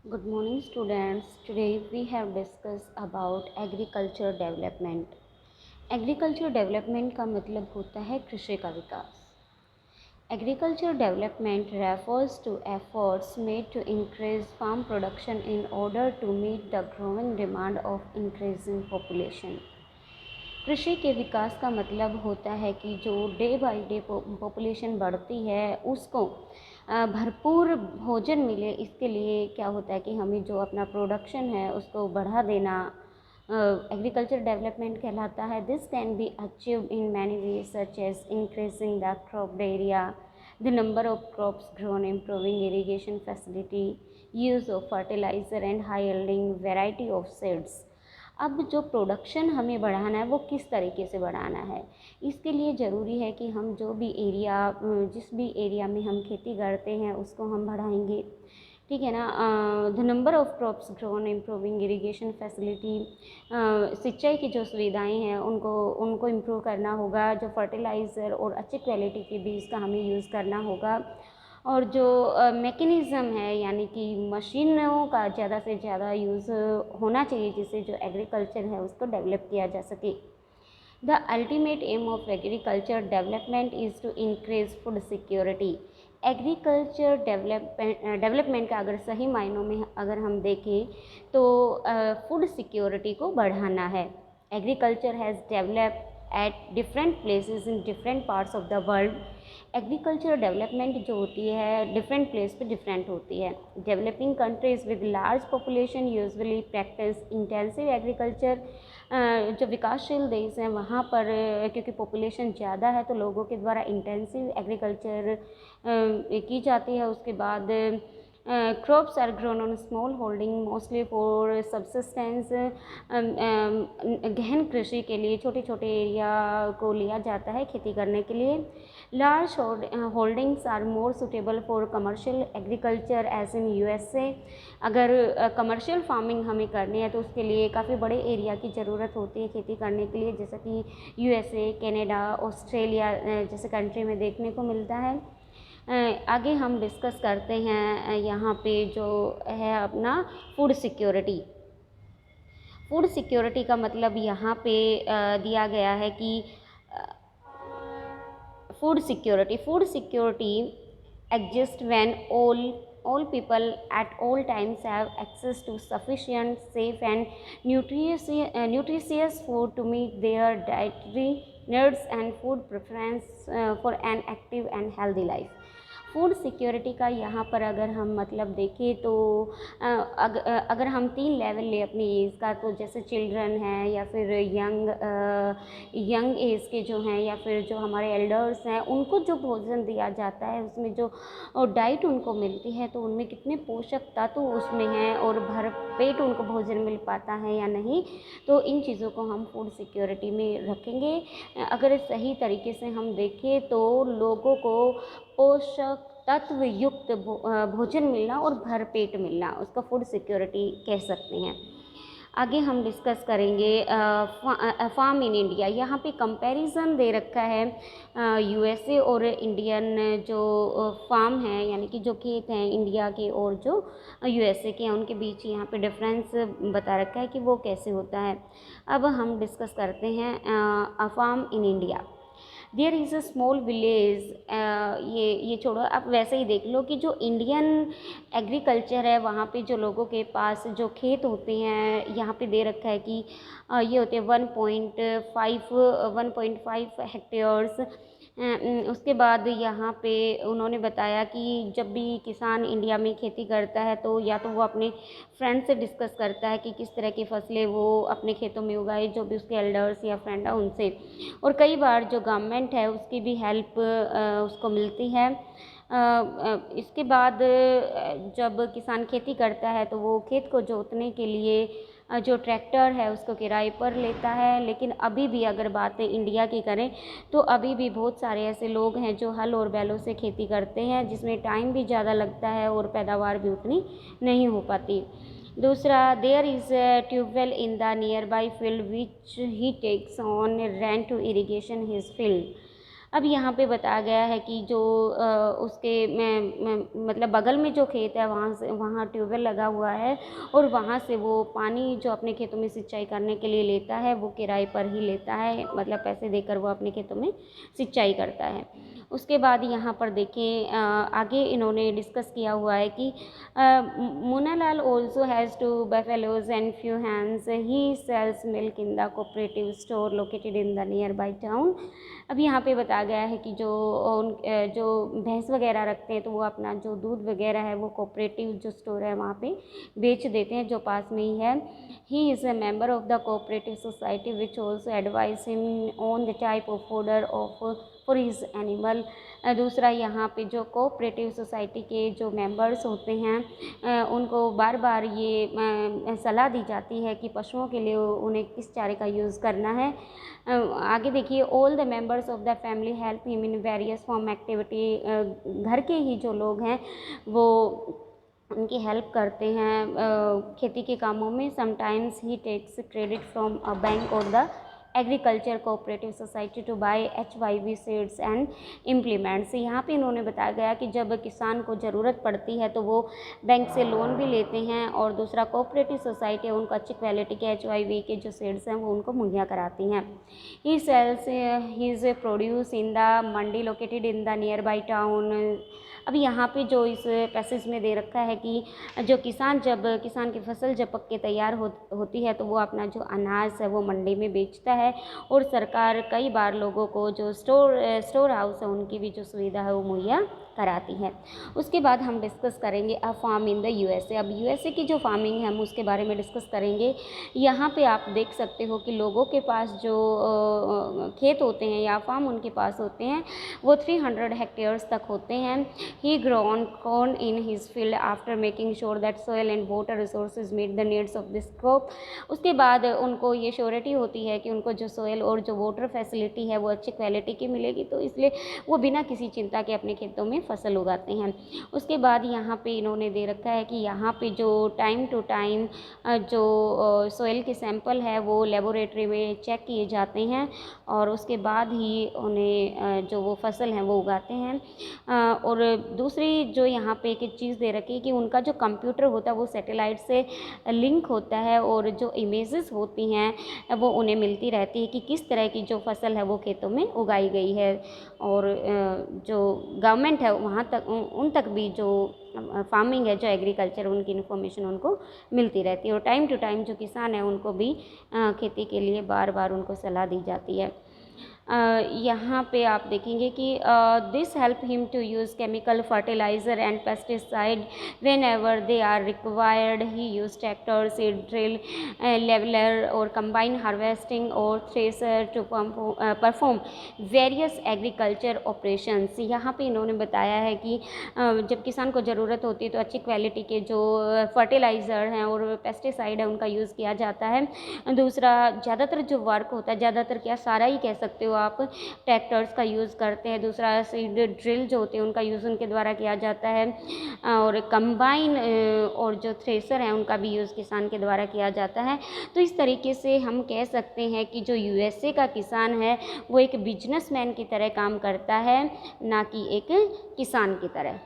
Good morning students. Today we have discussed about agriculture development. Agriculture development का मतलब होता है कृषि का विकास. Agriculture development refers to efforts made to increase farm production in order to meet the growing demand of increasing population. कृषि के विकास का मतलब होता है कि जो डे बाय डे पॉपुलेशन बढ़ती है उसको भरपूर भोजन मिले, इसके लिए क्या होता है कि हमें जो अपना प्रोडक्शन है उसको बढ़ा देना एग्रीकल्चर डेवलपमेंट कहलाता है. This can be achieved in many ways such as increasing the crop area, the number of crops grown, improving irrigation facility, use of fertiliser and high yielding variety of seeds. अब जो production हमें बढ़ाना है वो किस तरीके से बढ़ाना है, इसके लिए ज़रूरी है कि हम जो भी एरिया जिस भी एरिया में हम खेती करते हैं उसको हम बढ़ाएंगे. ठीक है ना. The number of crops grown, improving irrigation facility, सिंचाई की जो सुविधाएं हैं उनको उनको इम्प्रूव करना होगा. जो फर्टिलाइज़र और अच्छी क्वालिटी के बीज का हमें यूज़ करना होगा. और जो मैकेनिज़्म है यानी कि मशीनों का ज़्यादा से ज़्यादा यूज़ होना चाहिए जिससे जो एग्रीकल्चर है उसको डेवलप किया जा सके. The ultimate aim of agriculture development is to increase food security. Agriculture development का अगर सही मायनों में अगर हम देखें तो फूड सिक्योरिटी को बढ़ाना है. Agriculture has develop at different places in different parts of the world. Agriculture development जो होती है डिफरेंट प्लेस पे डिफरेंट होती है. Developing countries with large population usually practice intensive agriculture. जो विकासशील देश हैं वहाँ पर क्योंकि पॉपुलेशन ज़्यादा है तो लोगों के द्वारा इंटेंसिव एग्रीकल्चर की जाती है. उसके बाद crops are grown on small holding mostly for subsistence. गहन कृषि के लिए छोटे छोटे एरिया को लिया जाता है खेती करने के लिए. Large holdings are more suitable for commercial agriculture as in USA. अगर कमर्शियल फार्मिंग हमें करनी है तो उसके लिए काफ़ी बड़े एरिया की ज़रूरत होती है खेती करने के लिए, जैसा कि USA, कनाडा, ऑस्ट्रेलिया जैसे कंट्री में देखने को मिलता है. आगे हम डिस्कस करते हैं यहाँ पे जो है अपना फूड सिक्योरिटी. फूड सिक्योरिटी का मतलब यहाँ पे दिया गया है कि food security exist when all people at all times have access to sufficient, safe and nutritious food to meet their dietary needs and food preference for an active and healthy life. Food security का यहाँ पर अगर हम मतलब देखें तो अगर हम 3 लेवल ले अपनी एज का, तो जैसे चिल्ड्रन हैं या फिर यंग एज के जो हैं या फिर जो हमारे एल्डर्स हैं उनको जो भोजन दिया जाता है उसमें जो डाइट उनको मिलती है तो उनमें कितने पोषक तत्व उसमें हैं और भर पेट उनको भोजन मिल पाता है या नहीं, तो इन चीज़ों को हम फूड सिक्योरिटी में रखेंगे. अगर सही तरीके से हम देखें तो लोगों को पोषक तत्व युक्त भोजन मिलना और भरपेट मिलना उसका फूड सिक्योरिटी कह सकते हैं. आगे हम डिस्कस करेंगे फार्म इन इंडिया. यहाँ पे कंपैरिजन दे रखा है USA और इंडियन जो फार्म है यानी कि जो खेत हैं इंडिया के और जो USA के हैं उनके बीच यहाँ पे डिफरेंस बता रखा है कि वो कैसे होता है. अब हम डिस्कस करते हैं farm in India. There is a small village. ये छोड़ो, आप वैसे ही देख लो कि जो इंडियन एग्रीकल्चर है वहाँ पे जो लोगों के पास जो खेत होते हैं यहाँ पे दे रखा है कि ये होते हैं 1.5 हेक्टेयर्स. उसके बाद यहाँ पे उन्होंने बताया कि जब भी किसान इंडिया में खेती करता है तो या तो वो अपने फ्रेंड से डिस्कस करता है कि किस तरह की फसलें वो अपने खेतों में उगाए, जो भी उसके एल्डर्स या फ्रेंड है उनसे, और कई बार जो गवर्नमेंट है उसकी भी हेल्प उसको मिलती है. इसके बाद जब किसान खेती करता है तो वो खेत को जोतने के लिए जो ट्रैक्टर है उसको किराए पर लेता है. लेकिन अभी भी अगर बात इंडिया की करें तो अभी भी बहुत सारे ऐसे लोग हैं जो हल और बैलों से खेती करते हैं जिसमें टाइम भी ज़्यादा लगता है और पैदावार भी उतनी नहीं हो पाती. दूसरा, there is tubewell in the nearby field which he takes on rent to irrigation his field. अब यहाँ पे बताया गया है कि जो उसके मतलब बगल में जो खेत है वहाँ ट्यूबवेल लगा हुआ है और वहाँ से वो पानी जो अपने खेतों में सिंचाई करने के लिए लेता है वो किराए पर ही लेता है, मतलब पैसे देकर वो अपने खेतों में सिंचाई करता है। उसके बाद यहाँ पर देखें आगे इन्होंने डिस्कस किया हुआ है कि Munnalal also has 2 buffaloes and few hens. He sells milk in the cooperative store located in the nearby town. अब यहाँ पे बताया गया है कि जो भैंस वगैरह रखते हैं तो वो अपना जो दूध वगैरह है वो कोऑपरेटिव जो स्टोर है वहाँ पे बेच देते हैं जो पास में ही है। He is a member of the cooperative society which also advice him on the type of fodder of for his animal. दूसरा यहाँ पे जो कोऑपरेटिव सोसाइटी के जो मेंबर्स होते हैं उनको बार बार ये सलाह दी जाती है कि पशुओं के लिए उन्हें किस चारे का यूज़ करना है। आगे देखिए, all the members of the family help him in various form activity. घर के ही जो लोग हैं वो उनकी हेल्प करते हैं खेती के कामों में। Sometimes he takes credit from a bank और the agriculture cooperative society to buy HYV seeds and implements. यहाँ पे इन्होंने बताया गया कि जब किसान को ज़रूरत पड़ती है तो वो बैंक से लोन भी लेते हैं और दूसरा कोऑपरेटिव सोसाइटी है उनको अच्छी क्वालिटी के HYV के जो सीड्स हैं वो उनको मुहैया कराती हैं। He sells his produce in the mandi located in the nearby town. अब यहाँ पे जो इस पैसेज में दे रखा है कि जो किसान की फसल जब पक के तैयार होती है तो वो अपना जो अनाज है वो मंडी में बेचता है और सरकार कई बार लोगों को जो स्टोर हाउस है उनकी भी जो सुविधा है वो मुहैया कराती है। उसके बाद हम डिस्कस करेंगे a farm in the USA। अब USA की जो फार्मिंग है हम उसके बारे में डिस्कस करेंगे। यहाँ पे आप देख सकते हो कि लोगों के पास जो खेत होते हैं या फार्म उनके पास होते हैं वो 300 हेक्टेयर्स तक होते हैं। ही grown corn in his field after making sure that soil and water resources meet the needs of this crop। उसके बाद उनको ये श्योरिटी होती है कि उनको जो सोयल और जो वाटर फैसिलिटी है वो अच्छी क्वालिटी की मिलेगी, तो इसलिए वो बिना किसी चिंता के अपने खेतों में फसल उगाते हैं। उसके बाद यहाँ पे इन्होंने दे रखा है कि यहाँ पे जो टाइम टू टाइम जो सोयल के सैंपल है वो लेबोरेटरी में चेक किए जाते हैं और उसके बाद ही उन्हें जो वो फसल है वो उगाते हैं। और दूसरी जो यहाँ पे एक चीज़ दे रखी है कि उनका जो कंप्यूटर होता है वो सैटेलाइट से लिंक होता है और जो इमेजेस होती हैं वो उन्हें मिलती रहती है कि किस तरह की जो फसल है वो खेतों में उगाई गई है। और जो गवर्नमेंट है वहाँ तक उन तक भी जो फार्मिंग है जो एग्रीकल्चर उनकी इन्फॉर्मेशन उनको मिलती रहती है और टाइम टू टाइम जो किसान है उनको भी खेती के लिए बार बार उनको सलाह दी जाती है। यहाँ पे आप देखेंगे कि this help him to use chemical fertiliser and pesticide whenever they are required. He use tractor, seed drill, leveller और कंबाइन हार्वेस्टिंग और thresher to perform various agriculture operations. यहाँ पे इन्होंने बताया है कि जब किसान को ज़रूरत होती है तो अच्छी क्वालिटी के जो फर्टिलाइज़र हैं और पेस्टिसाइड है उनका यूज़ किया जाता है। दूसरा, ज़्यादातर जो वर्क होता है, ज़्यादातर क्या सारा ही कह सकते हो आप, ट्रैक्टर्स का यूज़ करते हैं। दूसरा, सीड ड्रिल जो होते हैं उनका यूज़ उनके द्वारा किया जाता है और कंबाइन और जो थ्रेसर हैं उनका भी यूज़ किसान के द्वारा किया जाता है। तो इस तरीके से हम कह सकते हैं कि जो USA का किसान है वो एक बिजनेसमैन की तरह काम करता है, ना कि एक किसान की तरह।